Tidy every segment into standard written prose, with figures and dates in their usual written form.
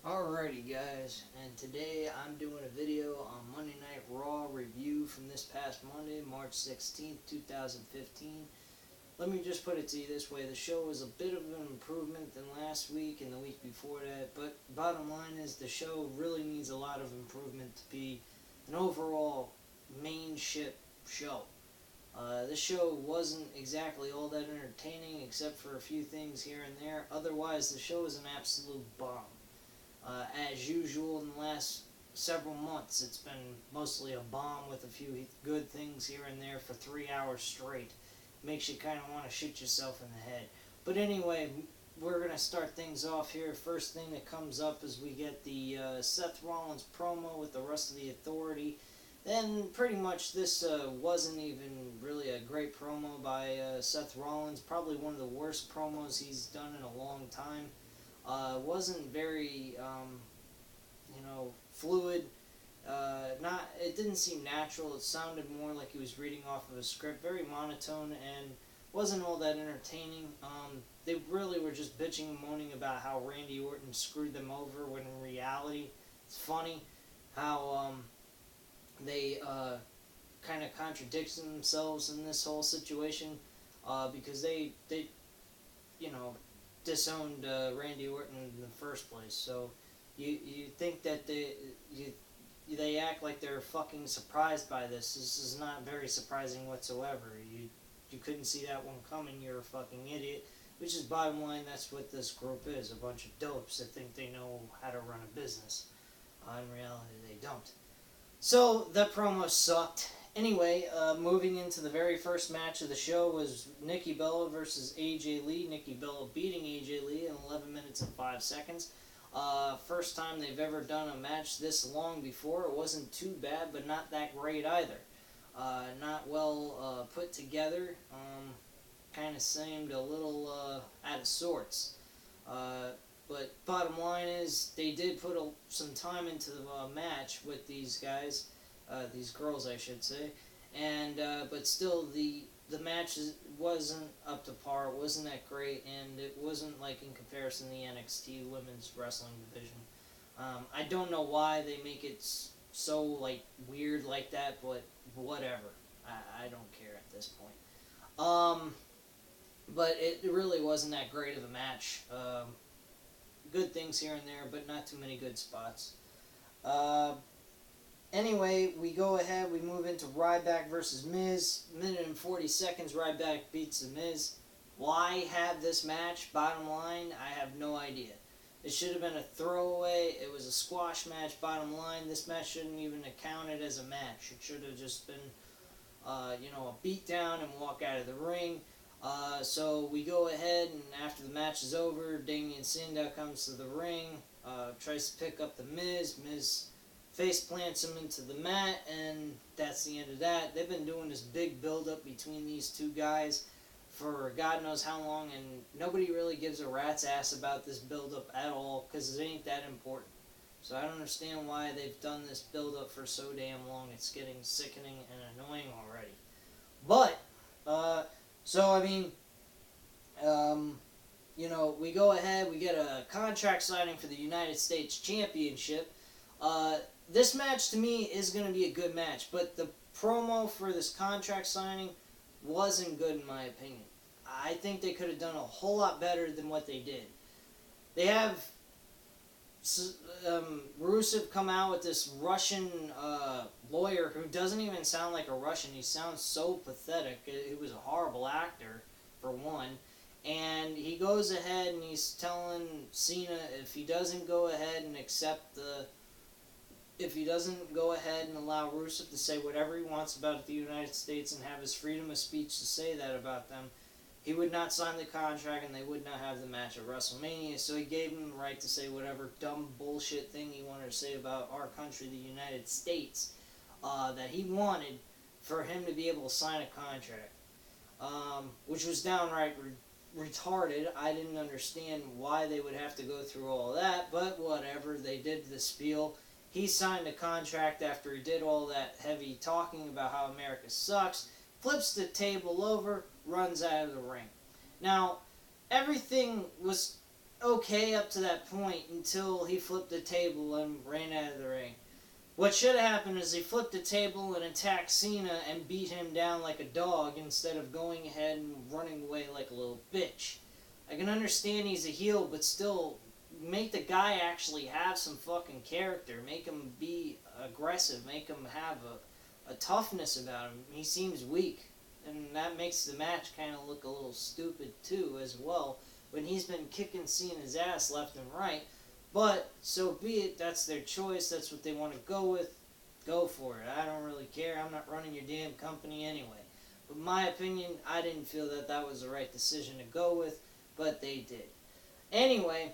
Alrighty guys, and today I'm doing a video on Monday Night Raw review from this past Monday, March 16th, 2015. Let me just put it to you this way, the show was a bit of an improvement than last week and the week before that, but bottom line is the show really needs a lot of improvement to be an overall main ship show. This show wasn't exactly all that entertaining except for a few things here and there, otherwise the show is an absolute bomb. As usual in the last several months, it's been mostly a bomb with a few good things here and there for 3 hours straight. Makes you kind of want to shoot yourself in the head. But anyway, we're going to start things off here. First thing that comes up is we get the Seth Rollins promo with the rest of the Authority. Then pretty much this wasn't even really a great promo by Seth Rollins. Probably one of the worst promos he's done in a long time. Wasn't very, fluid. It didn't seem natural. It sounded more like he was reading off of a script. Very monotone and wasn't all that entertaining. They really were just bitching and moaning about how Randy Orton screwed them over, when in reality, it's funny how they kind of contradicted themselves in this whole situation because they disowned Randy Orton in the first place. So you think that they act like they're fucking surprised by this. This is not very surprising whatsoever. You couldn't see that one coming. You're a fucking idiot. Which is bottom line. That's what this group is. A bunch of dopes that think they know how to run a business. In reality, they don't. So that promo sucked. Anyway, moving into the very first match of the show was Nikki Bella versus AJ Lee. Nikki Bella beating AJ Lee in 11 minutes and 5 seconds. First time they've ever done a match this long before. It wasn't too bad, but not that great either. Not well put together. Kind of seemed a little out of sorts. But bottom line is, they did put some time into the match with these guys. These girls, I should say, and but still the match wasn't up to par. It wasn't that great, and it wasn't like in comparison to the NXT Women's Wrestling division. I don't know why they make it so like weird like that, but whatever. I don't care at this point. But it really wasn't that great of a match. Good things here and there, but not too many good spots. Anyway, we go ahead, we move into Ryback versus Miz. Minute and 40 seconds, Ryback beats The Miz. Why have this match? Bottom line, I have no idea. It should have been a throwaway. It was a squash match. Bottom line, this match shouldn't even have counted as a match. It should have just been, a beatdown and walk out of the ring. So we go ahead, and after the match is over, Damien Sandow comes to the ring, tries to pick up The Miz. Miz face plants him into the mat, and that's the end of that. They've been doing this big build-up between these two guys for God knows how long, and nobody really gives a rat's ass about this build-up at all, because it ain't that important. So I don't understand why they've done this build-up for so damn long. It's getting sickening and annoying already. But, we go ahead, we get a contract signing for the United States Championship. This match, to me, is going to be a good match, but the promo for this contract signing wasn't good, in my opinion. I think they could have done a whole lot better than what they did. They have Rusev come out with this Russian lawyer who doesn't even sound like a Russian. He sounds so pathetic. He was a horrible actor, for one. And he goes ahead and he's telling Cena if he doesn't go ahead and allow Rusev to say whatever he wants about the United States and have his freedom of speech to say that about them, he would not sign the contract and they would not have the match at WrestleMania. So he gave him the right to say whatever dumb bullshit thing he wanted to say about our country, the United States, that he wanted for him to be able to sign a contract, which was downright retarded. I didn't understand why they would have to go through all that, but whatever. They did the spiel. He signed a contract after he did all that heavy talking about how America sucks, flips the table over, runs out of the ring. Now, everything was okay up to that point until he flipped the table and ran out of the ring. What should have happened is he flipped the table and attacked Cena and beat him down like a dog instead of going ahead and running away like a little bitch. I can understand he's a heel, but still, make the guy actually have some fucking character. Make him be aggressive. Make him have a toughness about him. He seems weak, and that makes the match kind of look a little stupid too as well, when he's been kicking Cena's ass left and right. But so be it. That's their choice. That's what they want to go with. Go for it. I don't really care. I'm not running your damn company anyway. But my opinion, I didn't feel that that was the right decision to go with, but they did. Anyway,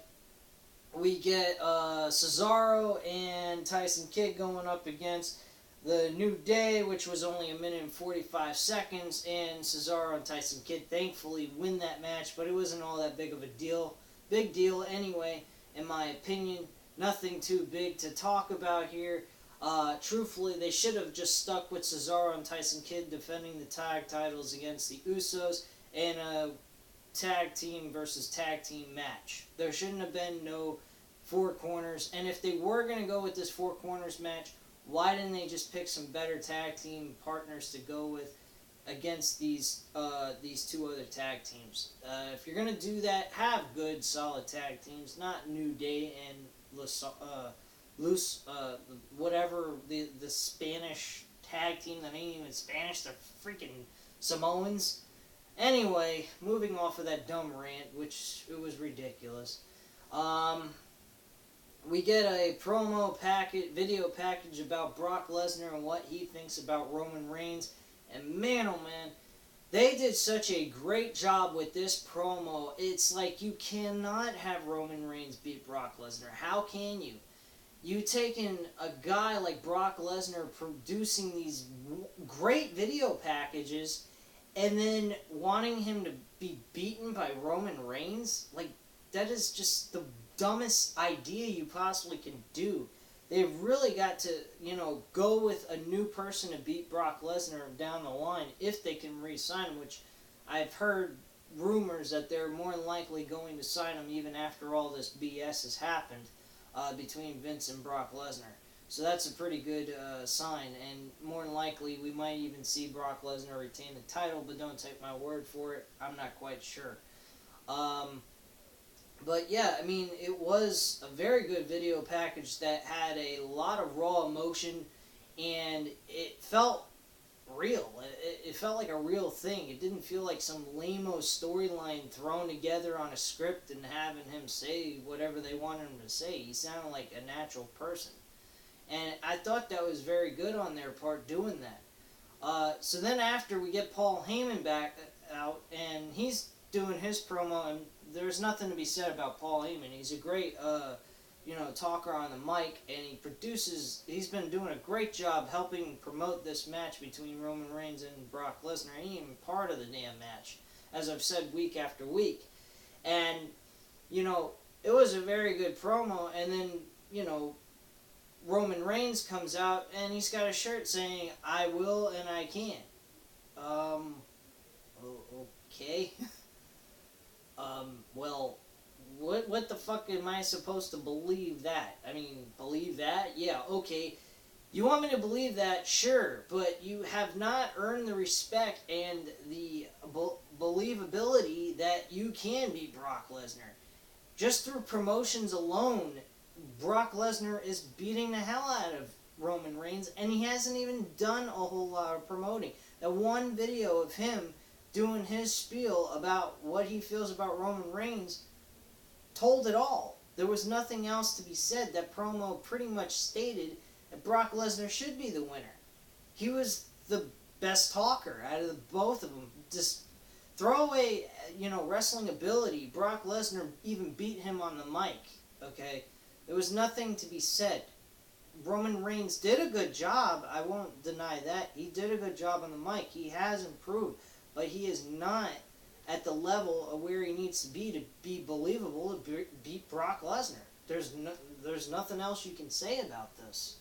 we get Cesaro and Tyson Kidd going up against the New Day, which was only 1 minute and 45 seconds, and Cesaro and Tyson Kidd thankfully win that match, but it wasn't all that big of a deal. Big deal anyway, in my opinion. Nothing too big to talk about here. Truthfully, they should have just stuck with Cesaro and Tyson Kidd defending the tag titles against the Usos in a tag team versus tag team match. There shouldn't have been no four corners, and if they were going to go with this four corners match, why didn't they just pick some better tag team partners to go with against these two other tag teams? If you're going to do that, have good, solid tag teams, not New Day and whatever, the Spanish tag team that ain't even Spanish, they're freaking Samoans. Anyway, moving off of that dumb rant, which it was ridiculous. We get a video package about Brock Lesnar and what he thinks about Roman Reigns. And man, oh man, they did such a great job with this promo. It's like you cannot have Roman Reigns beat Brock Lesnar. How can you? You taking a guy like Brock Lesnar producing these great video packages and then wanting him to be beaten by Roman Reigns? Like, that is just the dumbest idea you possibly can do. They've really got to, go with a new person to beat Brock Lesnar down the line if they can re-sign him, which I've heard rumors that they're more than likely going to sign him even after all this BS has happened between Vince and Brock Lesnar. So that's a pretty good sign, and more than likely we might even see Brock Lesnar retain the title, but don't take my word for it. I'm not quite sure. But yeah, I mean, it was a very good video package that had a lot of raw emotion, and it felt real. It felt like a real thing. It didn't feel like some lame-o storyline thrown together on a script and having him say whatever they wanted him to say. He sounded like a natural person. And I thought that was very good on their part doing that. So then after, we get Paul Heyman back out, and he's doing his promo, and there's nothing to be said about Paul Heyman. He's a great, talker on the mic, and he's been doing a great job helping promote this match between Roman Reigns and Brock Lesnar. He ain't even part of the damn match, as I've said week after week. And, it was a very good promo, and then, Roman Reigns comes out, and he's got a shirt saying, "I will and I can." Okay. Well, what the fuck am I supposed to believe that? I mean, believe that? Yeah, okay. You want me to believe that? Sure, but you have not earned the respect and the believability that you can beat Brock Lesnar. Just through promotions alone, Brock Lesnar is beating the hell out of Roman Reigns, and he hasn't even done a whole lot of promoting. That one video of him doing his spiel about what he feels about Roman Reigns told it all. There was nothing else to be said. That promo pretty much stated that Brock Lesnar should be the winner. He was the best talker out of the both of them. Just throw away, wrestling ability. Brock Lesnar even beat him on the mic, okay? There was nothing to be said. Roman Reigns did a good job. I won't deny that. He did a good job on the mic. He has improved. But he is not at the level of where he needs to be believable to beat Brock Lesnar. There's nothing else you can say about this.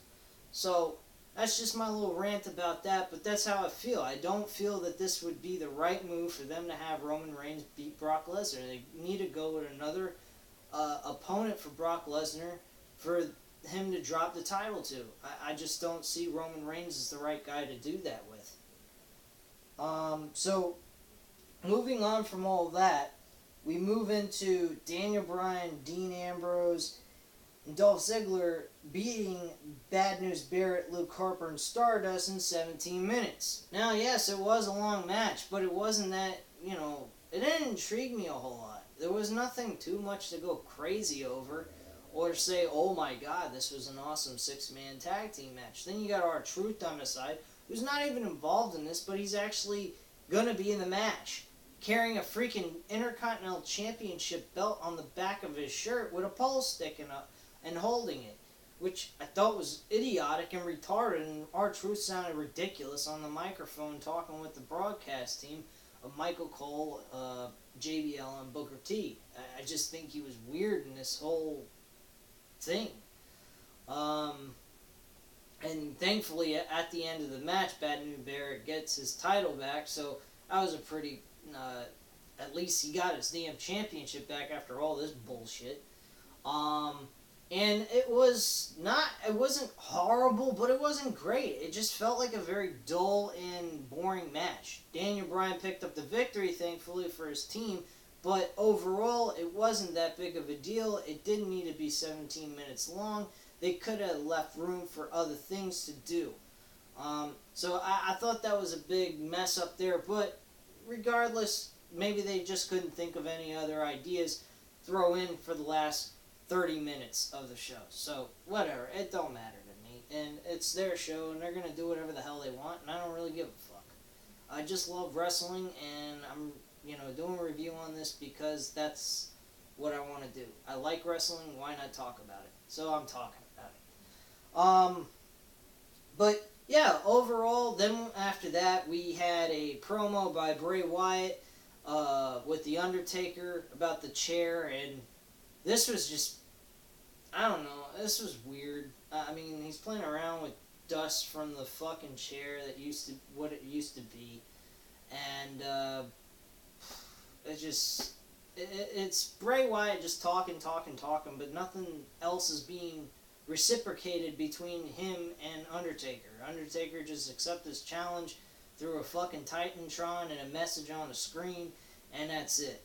So that's just my little rant about that, but that's how I feel. I don't feel that this would be the right move for them to have Roman Reigns beat Brock Lesnar. They need to go with another opponent for Brock Lesnar for him to drop the title to. I just don't see Roman Reigns as the right guy to do that with. So, moving on from all that, we move into Daniel Bryan, Dean Ambrose, and Dolph Ziggler beating Bad News Barrett, Luke Harper, and Stardust in 17 minutes. Now, yes, it was a long match, but it wasn't that, it didn't intrigue me a whole lot. There was nothing too much to go crazy over or say, oh my god, this was an awesome 6-man tag team match. Then you got R-Truth on the side, who's not even involved in this, but he's actually gonna be in the match, carrying a freaking Intercontinental Championship belt on the back of his shirt with a pole sticking up and holding it, which I thought was idiotic and retarded, and R-Truth sounded ridiculous on the microphone talking with the broadcast team of Michael Cole, JBL, and Booker T. I just think he was weird in this whole thing. And thankfully, at the end of the match, Bad News Barrett gets his title back, so that was a pretty, at least he got his damn championship back after all this bullshit. And it wasn't horrible, but it wasn't great. It just felt like a very dull and boring match. Daniel Bryan picked up the victory, thankfully, for his team, but overall, it wasn't that big of a deal. It didn't need to be 17 minutes long. They could have left room for other things to do. So I thought that was a big mess up there, but regardless, maybe they just couldn't think of any other ideas throw in for the last 30 minutes of the show. So, whatever. It don't matter to me. And it's their show, and they're going to do whatever the hell they want, and I don't really give a fuck. I just love wrestling, and I'm, doing a review on this because that's what I want to do. I like wrestling. Why not talk about it? So, I'm talking about it. But, yeah, overall, then after that, we had a promo by Bray Wyatt with The Undertaker about the chair, and this was just, I don't know, this was weird. I mean, he's playing around with dust from the fucking chair that what it used to be, and it's Bray Wyatt just talking, but nothing else is being reciprocated between him and Undertaker. Undertaker just accepts his challenge through a fucking Titantron and a message on the screen, and that's it.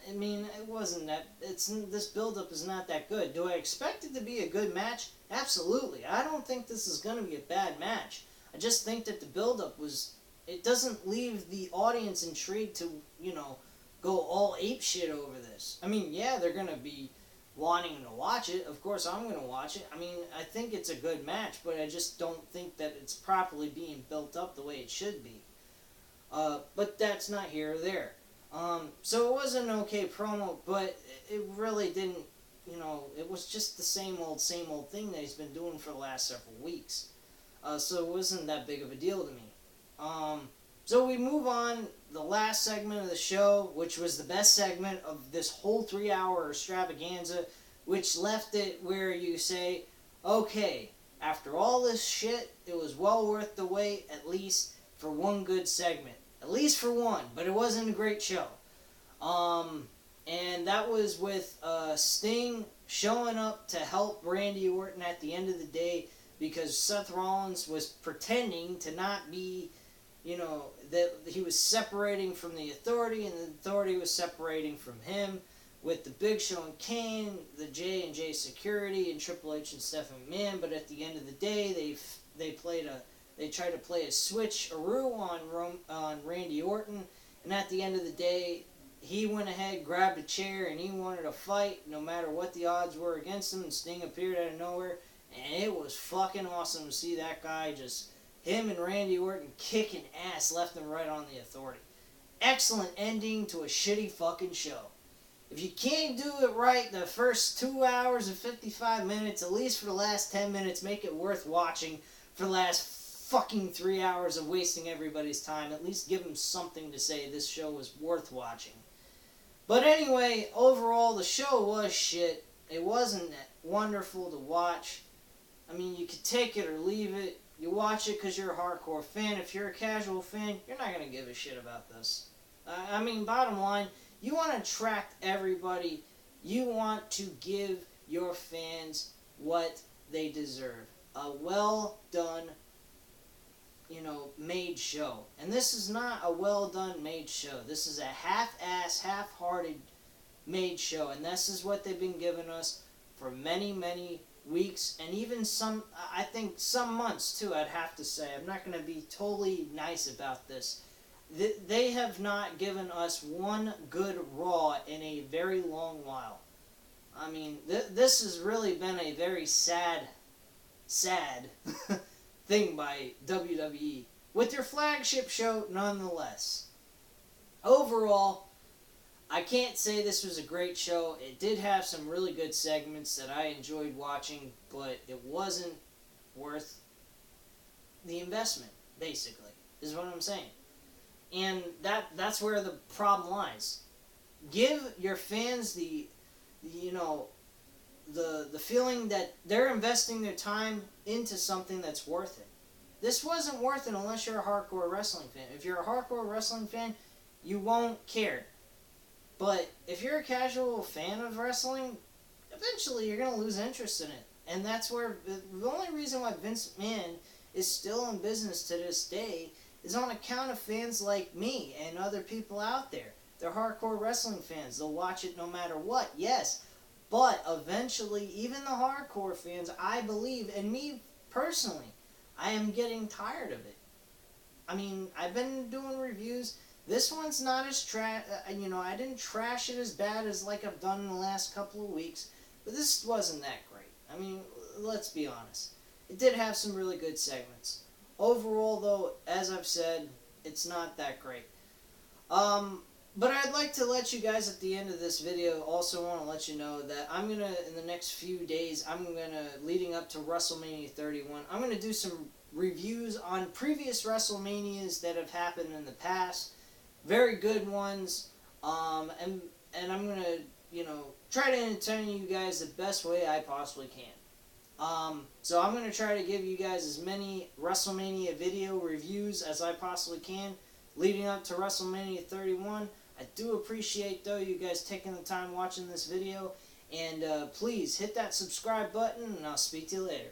I mean, it wasn't that. This build-up is not that good. Do I expect it to be a good match? Absolutely. I don't think this is going to be a bad match. I just think that the build-up was. It doesn't leave the audience intrigued to, go all apeshit over this. I mean, yeah, they're going to be wanting to watch it. Of course, I'm going to watch it. I mean, I think it's a good match, but I just don't think that it's properly being built up the way it should be. But that's not here or there. So it was an okay promo, but it really didn't, it was just the same old thing that he's been doing for the last several weeks. So it wasn't that big of a deal to me. So we move on, the last segment of the show, which was the best segment of this whole 3-hour extravaganza, which left it where you say, okay, after all this shit, it was well worth the wait, at least for one good segment. At least for one, but it wasn't a great show. And that was with Sting showing up to help Randy Orton at the end of the day because Seth Rollins was pretending to not be, that he was separating from the Authority and the Authority was separating from him with the Big Show and Kane, the J&J Security, and Triple H and Stephanie McMahon. But at the end of the day, they tried to play a switcheroo on Randy Orton, and at the end of the day, he went ahead, grabbed a chair, and he wanted to fight no matter what the odds were against him, and Sting appeared out of nowhere, and it was fucking awesome to see that guy him and Randy Orton kicking ass left and right on the Authority. Excellent ending to a shitty fucking show. If you can't do it right the first 2 hours and 55 minutes, at least for the last 10 minutes, make it worth watching for the last fucking 3 hours of wasting everybody's time. At least give them something to say this show was worth watching. But anyway, overall, the show was shit. It wasn't wonderful to watch. I mean, you could take it or leave it. You watch it because you're a hardcore fan. If you're a casual fan, you're not going to give a shit about this. I mean, bottom line, you want to attract everybody You want to give your fans what they deserve. A well done, made show. And this is not a well done made show. This is a half-ass, half-hearted made show. And this is what they've been giving us for many, many weeks, and even I think some months too, I'd have to say. I'm not going to be totally nice about this. They have not given us one good Raw in a very long while. I mean, this has really been a very sad thing by WWE. With their flagship show, nonetheless. Overall, I can't say this was a great show. It did have some really good segments that I enjoyed watching, but it wasn't worth the investment, basically, is what I'm saying. And that's where the problem lies. Give your fans the feeling that they're investing their time into something that's worth it. This wasn't worth it unless you're a hardcore wrestling fan. If you're a hardcore wrestling fan, you won't care. But if you're a casual fan of wrestling, eventually you're going to lose interest in it. And that's where the only reason why Vince McMahon is still in business to this day is on account of fans like me and other people out there. They're hardcore wrestling fans. They'll watch it no matter what, yes. But eventually, even the hardcore fans, I believe, and me personally, I am getting tired of it. I mean, I've been doing reviews. This one's not as I didn't trash it as bad as like I've done in the last couple of weeks, but this wasn't that great. I mean, let's be honest. It did have some really good segments. Overall, though, as I've said, it's not that great. But I'd like to let you guys at the end of this video also want to let you know that I'm going to, in the next few days, leading up to WrestleMania 31, I'm going to do some reviews on previous WrestleManias that have happened in the past. Very good ones, and I'm going to, try to entertain you guys the best way I possibly can. So I'm going to try to give you guys as many WrestleMania video reviews as I possibly can leading up to WrestleMania 31. I do appreciate, though, you guys taking the time watching this video, and please hit that subscribe button, and I'll speak to you later.